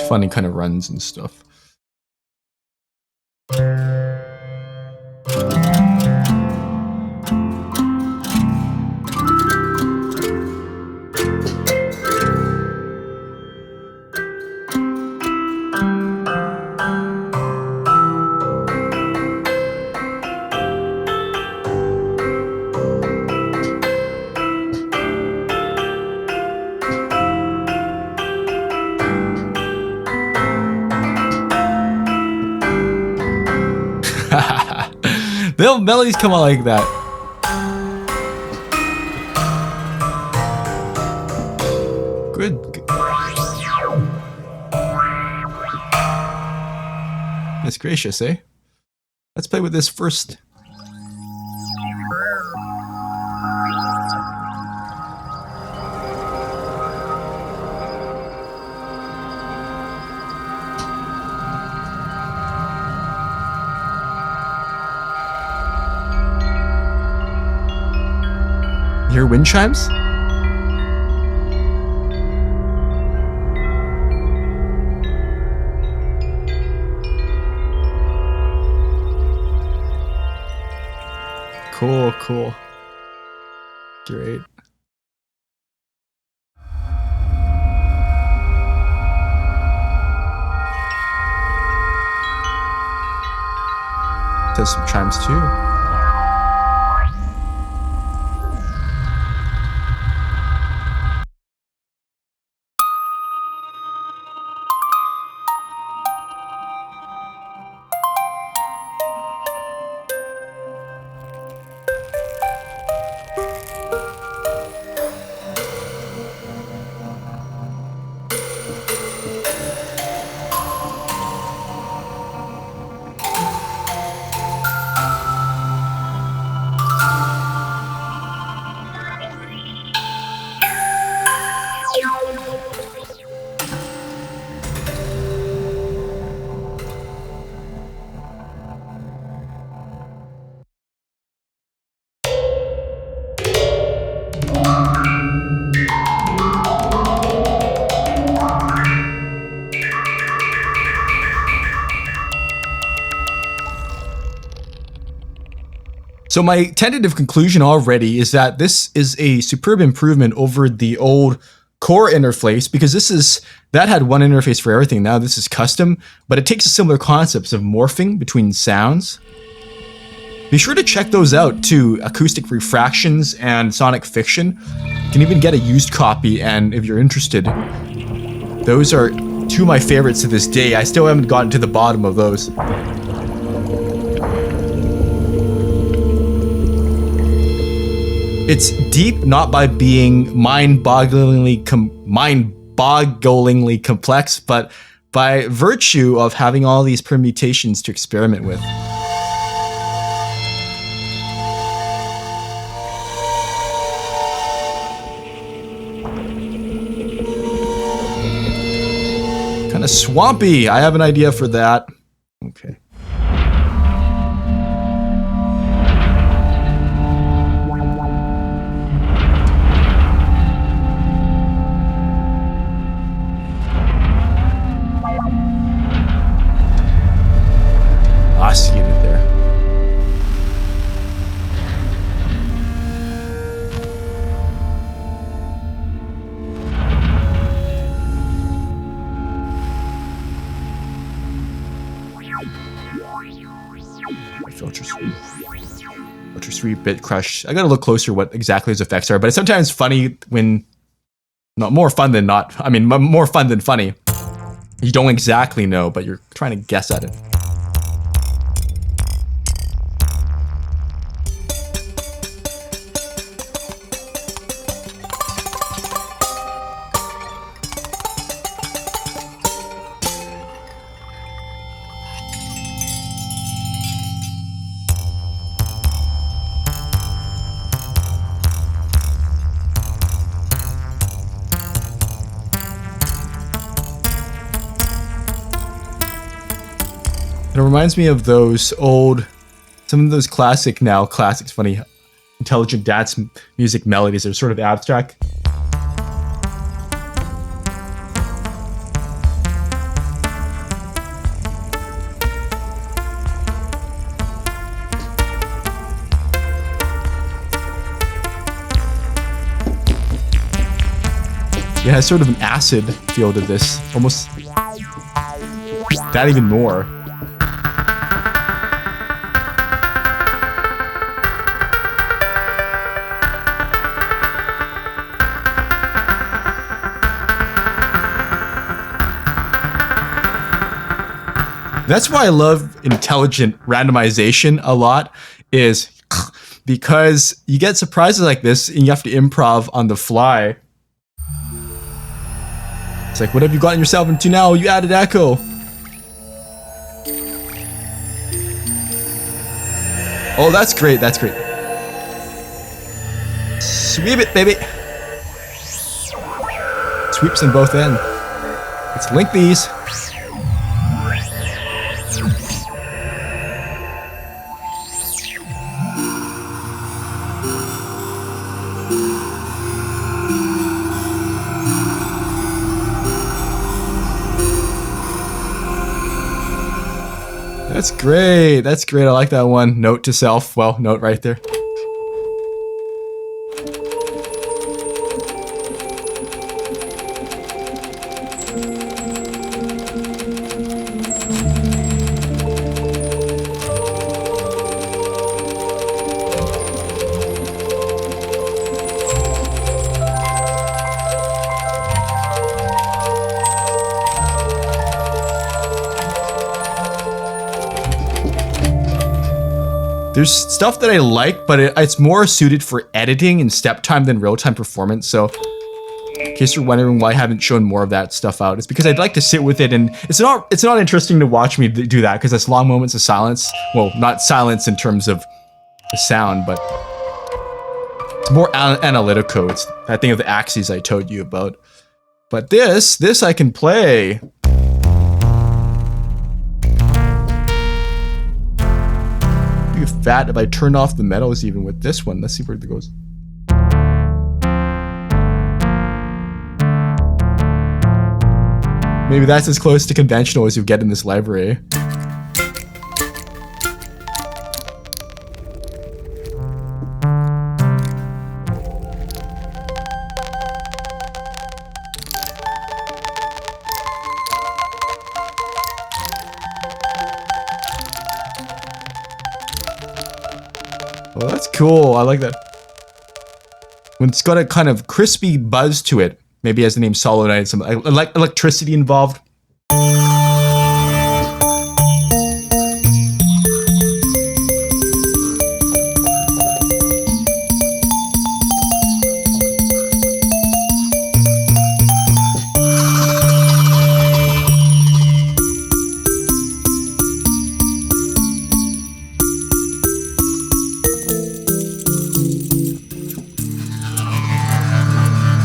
Funny kind of runs and stuff. The melodies come out like that. Good. That's gracious, eh? Let's play with this first. Hear wind chimes? Cool, cool. Great. Does some chimes too. So my tentative conclusion already is that this is a superb improvement over the old core interface, because that had one interface for everything. Now this is custom, but it takes a similar concepts of morphing between sounds. Be sure to check those out too, Acoustic Refractions and Sonic Fiction. You can even get a used copy, and if you're interested, those are two of my favorites to this day. I still haven't gotten to the bottom of those. It's deep not by being mind-bogglingly complex, but by virtue of having all these permutations to experiment with. Kind of swampy. I have an idea for that. Okay. Unit there. Filters. Filter sweep, bit crush. I gotta look closer what exactly his effects are, but it's sometimes funny when, not more fun than not, I mean, more fun than funny. You don't exactly know, but you're trying to guess at it. It reminds me of those old, some of those classics, funny, intelligent dance music melodies. They're sort of abstract. Yeah, it has sort of an acid feel to this, almost that even more. That's why I love intelligent randomization a lot, is because you get surprises like this and you have to improv on the fly. It's like, what have you gotten yourself into now? You added echo. Oh, that's great. That's great. Sweep it, baby. Sweeps in both ends. Let's link these. That's great. That's great. I like that one. Note to self. Well, note right there. There's stuff that I like, but it's more suited for editing and step time than real-time performance. So in case you're wondering why I haven't shown more of that stuff out, it's because I'd like to sit with it, and it's not interesting to watch me do that because it's long moments of silence. Well, not silence in terms of the sound, but it's more analytical. It's that thing of the axes I told you about. But this I can play. Fat if I turn off the metals even with this one. Let's see where it goes. Maybe that's as close to conventional as you get in this library. Oh, that's cool. I like that. When it's got a kind of crispy buzz to it, maybe as the name Solid Night, some electricity involved.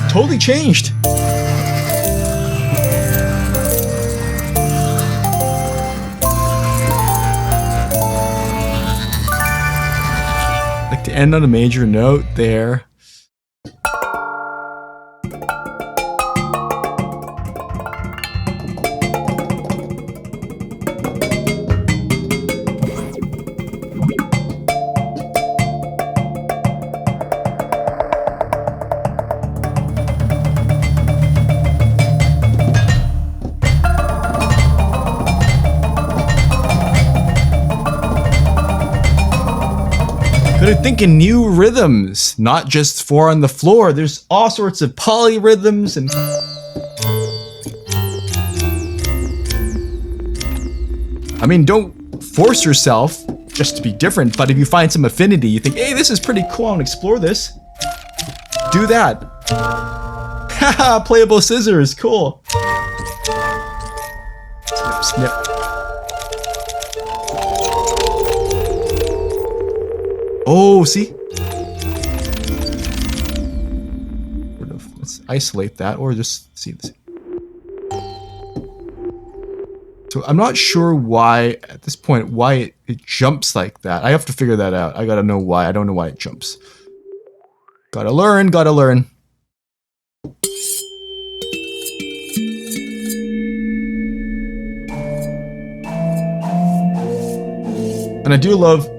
Totally changed. Like to end on a major note there. Gonna think in new rhythms, not just 4 on the floor. There's all sorts of polyrhythms and... I mean, don't force yourself just to be different, but if you find some affinity, you think, hey, this is pretty cool, I want to explore this. Do that. Haha, playable scissors, cool. Snip, snip. Oh, see? Let's isolate that, or just see this. So I'm not sure why, at this point, why it jumps like that. I have to figure that out. I gotta know why. I don't know why it jumps. Gotta learn, gotta learn. And I do love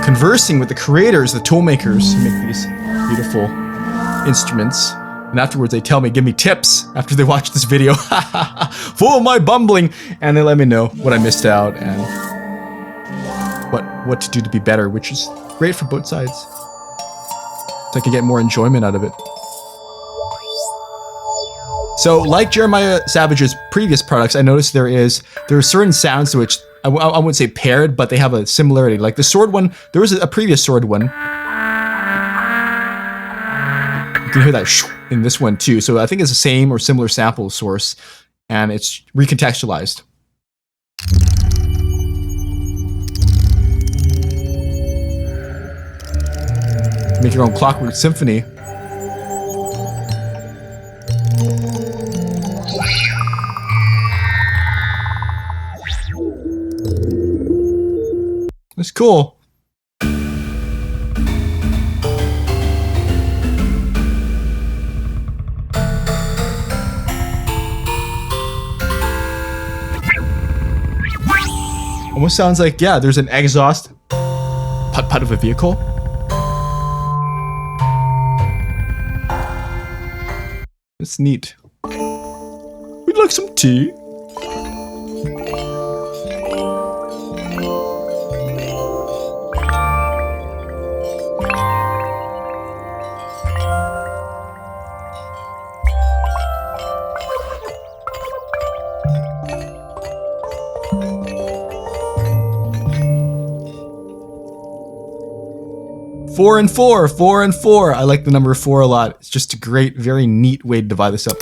conversing with the creators, the tool makers who make these beautiful instruments. And afterwards they tell me, give me tips after they watch this video. Full of my bumbling. And they let me know what I missed out and what to do to be better, which is great for both sides. So I can get more enjoyment out of it. So like Jeremiah Savage's previous products, I noticed there are certain sounds to which I wouldn't say paired, but they have a similarity. Like the sword one, there was a previous sword one. You can hear that in this one too. So I think it's the same or similar sample source, and it's recontextualized. Make your own Clockwork Symphony. That's cool. Almost sounds like, yeah, there's an exhaust putt-putt of a vehicle. It's neat. We'd like some tea. Four and four, 4 and 4. I like the number 4 a lot. It's just a great, very neat way to divide this up.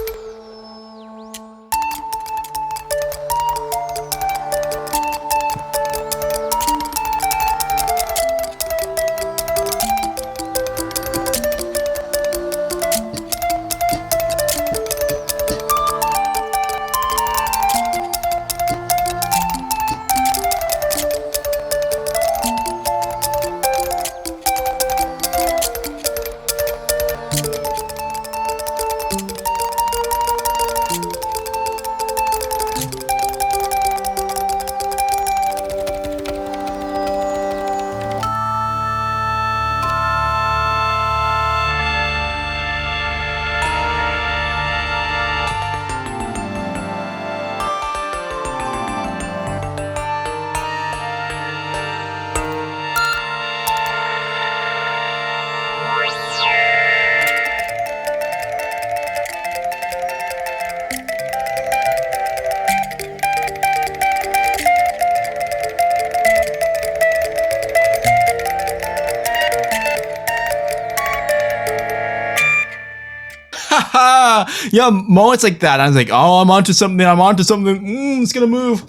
Yeah, moments like that. I was like, oh, I'm onto something. I'm onto something. It's gonna move.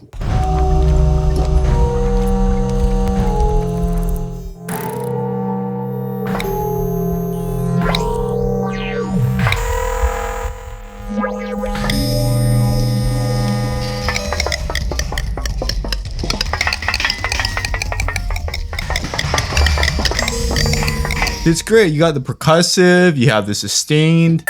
It's great. You got the percussive. You have the sustained.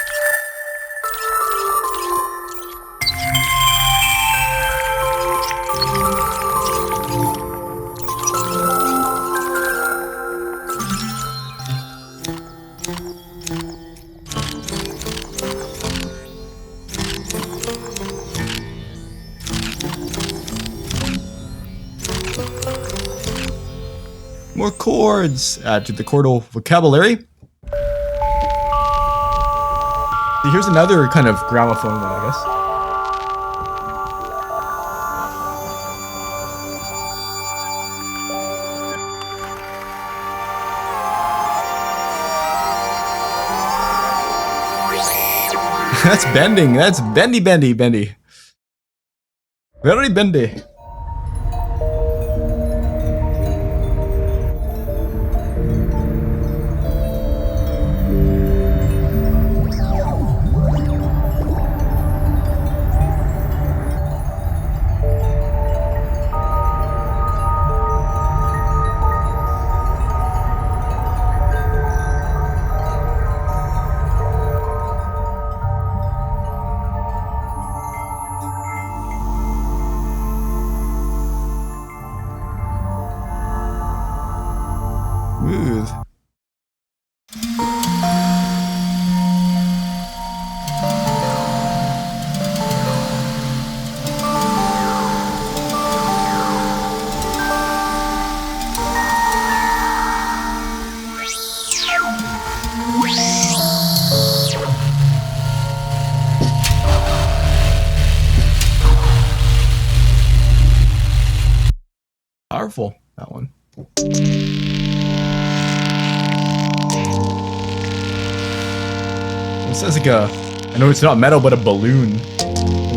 More chords. Add to the chordal vocabulary. See, here's another kind of gramophone one, I guess. That's bending. That's bendy, bendy, bendy. Very bendy. Smooth. Powerful, that one. It sounds like a, I know it's not metal, but a balloon.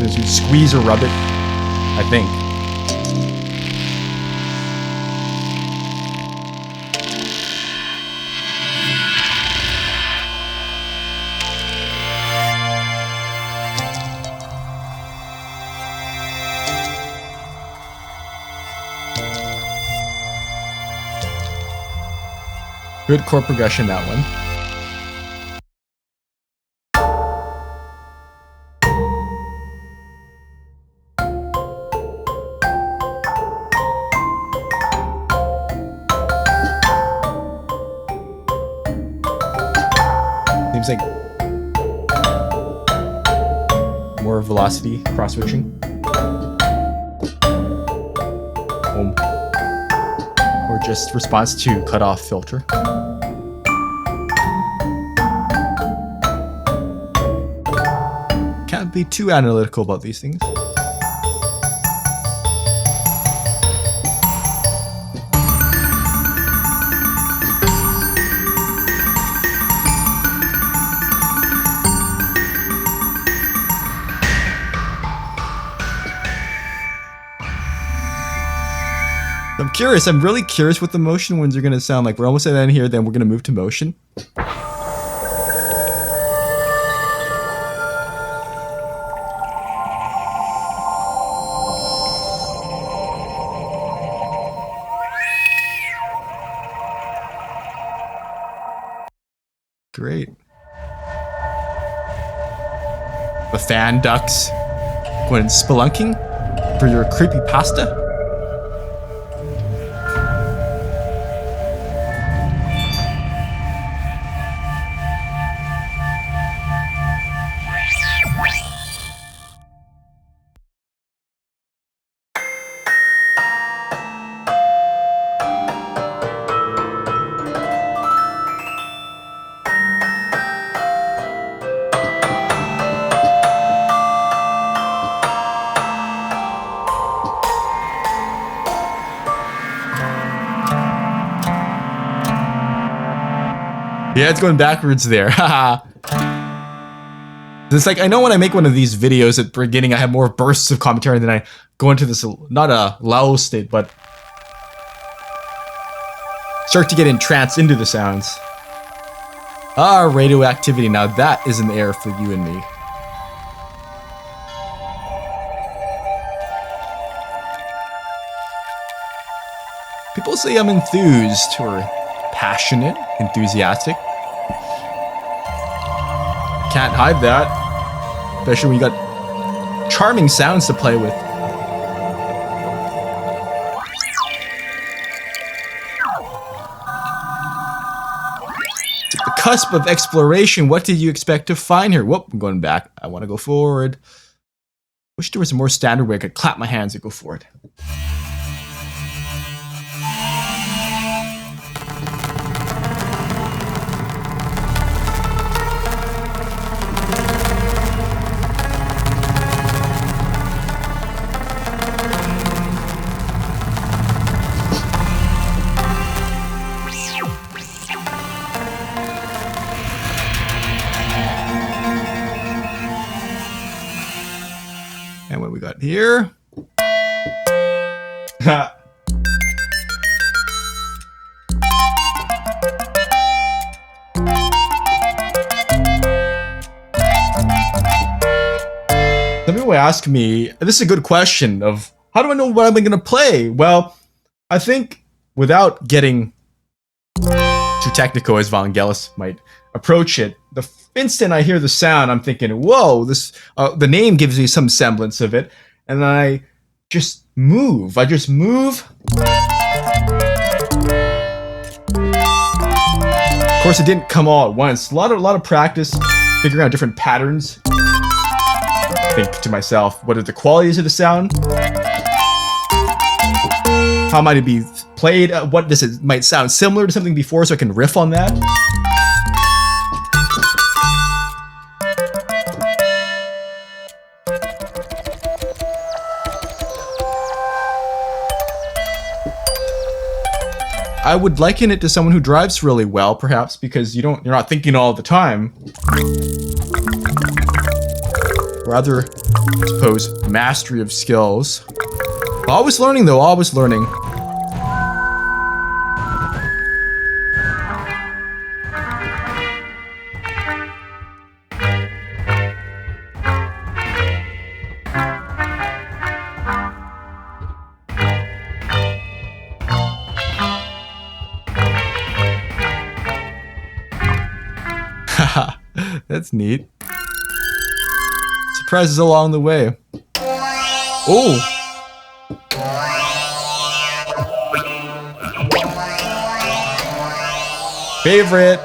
You squeeze or rub it, I think. Good chord progression, that one. Seems like more velocity cross switching. Or just response to cutoff filter. Can't be too analytical about these things. I'm curious, I'm really curious what the motion ones are going to sound like. We're almost at the end here, then we're going to move to motion. Great. The fan ducks going spelunking for your creepy pasta. Yeah, it's going backwards there. Haha. It's like, I know when I make one of these videos at the beginning, I have more bursts of commentary, and then I go into this, not a lull state, but start to get entranced into the sounds. Ah, radioactivity. Now that is in the air for you and me. People say I'm enthused or passionate, enthusiastic. Can't hide that, especially when you got charming sounds to play with. It's at the cusp of exploration. What did you expect to find here? Whoop, I'm going back. I want to go forward. Wish there was a more standard way I could clap my hands and go forward. here. Some people ask me, this is a good question, of how do I know what I'm going to play? Well, I think without getting too technical as Vangelis might approach it, the instant I hear the sound, I'm thinking, whoa, this the name gives me some semblance of it, and then I just move. I just move. Of course, it didn't come all at once. A lot of practice, figuring out different patterns. Think to myself, what are the qualities of the sound? How might it be played? What does it might sound similar to something before, so I can riff on that? I would liken it to someone who drives really well, perhaps, because you're not thinking all the time. Rather, I suppose, mastery of skills. Always learning, though, always learning. Haha, that's neat. Surprises along the way. Oh! Favorite!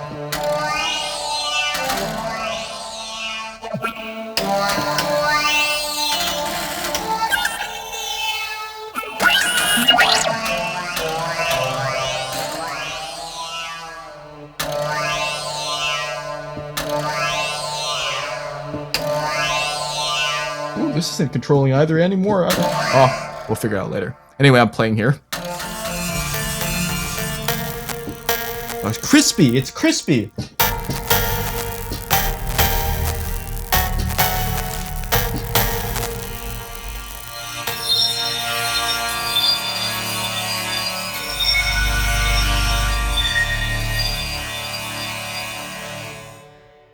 Ooh, this isn't controlling either anymore. Oh, we'll figure it out later. Anyway, I'm playing here. Oh, it's crispy! It's crispy!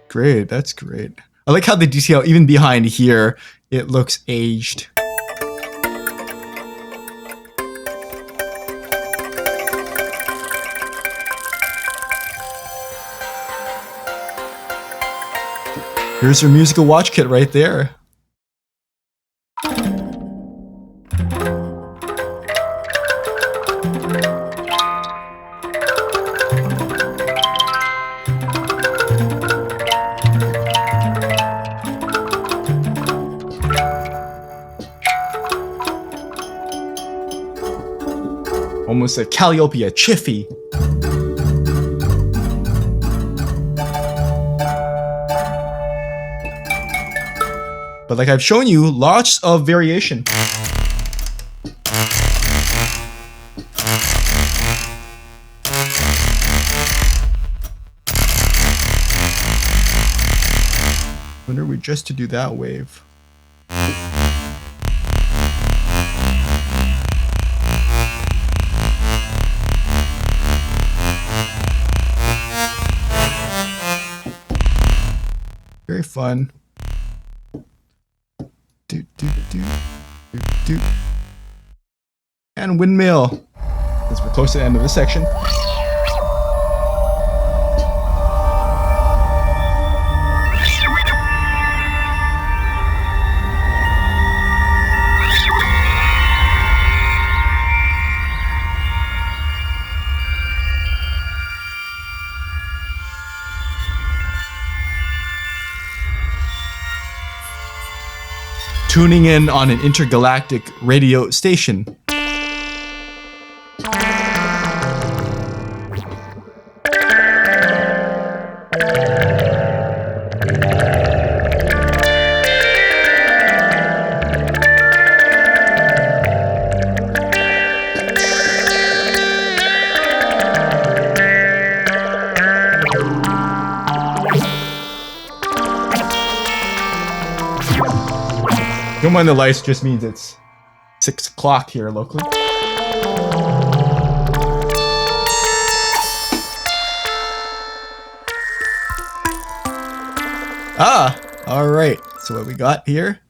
Great, that's great. I like how the detail, even behind here, it looks aged. Here's your musical watch kit right there. Almost a Calliope Chiffy. But like I've shown you, lots of variation. When are we just to do that wave? Very fun. Do, do, do, do, do. And windmill. As we're close to the end of this section. Tuning in on an intergalactic radio station. Don't mind the lights, just means it's 6 o'clock here locally. All right. So what we got here?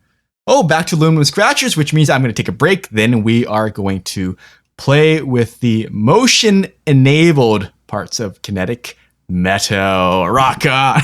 Oh, back to aluminum scratchers, which means I'm going to take a break. Then we are going to play with the motion-enabled parts of kinetic metal. Rock on!